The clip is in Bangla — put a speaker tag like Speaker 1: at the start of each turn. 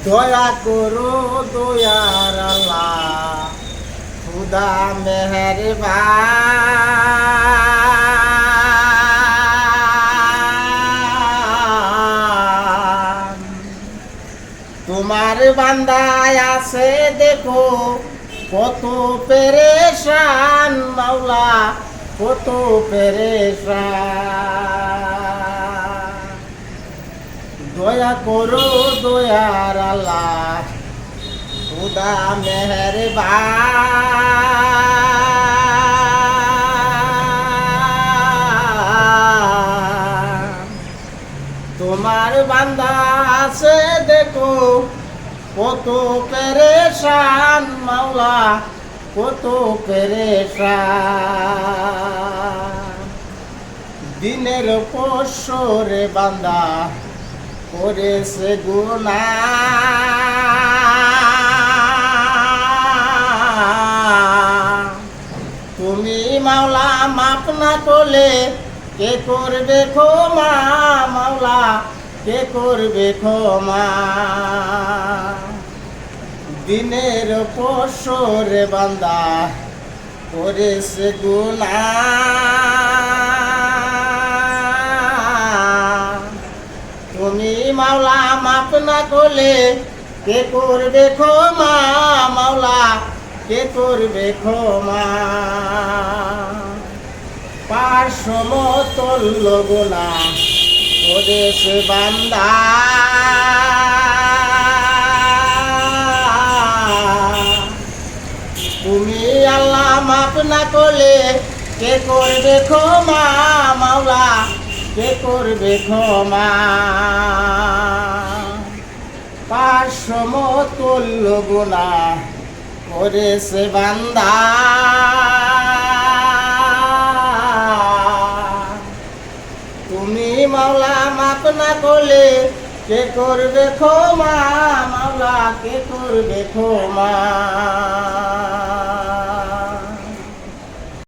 Speaker 1: দয়া করো দয়ার আল্লাহ, খুদা মেহেরবান। তোমার বান্দায় আছে দেখো কত পেরেশান, মাওলা কত পেরেশান। দয়া করো দয়ার আল্লাহ, খুদা মেহেরবান। তোমার বান্দা আছে দেখো কত পেরেশান, মাওলা কত পেরেশান। দিনের পশরে বান্দা করেছে গুনাহ, তুমি মাওলা মাপ না করলে কে করবে ক্ষমা, মাওলা কে করবে ক্ষমা। দিনের পশরে বান্দা করেছে গুনাহ, তুমি মাওলা মাপ না করলে কে করবে ক্ষমা, মাওলা কে করবে ক্ষমা। পার্শ্বমতল্য গুনাহ করেছে বান্দা, তুমি আল্লাহ মাপ না করলে কে করবে ক্ষমা, মাওলা কে করবে ক্ষমা। পার্শ্বমতল্য গুনাহ করেছে বান্দা, তুমি মাওলা মাপ না করলে কে করবে ক্ষমা, মাওলা কে করবে ক্ষমা।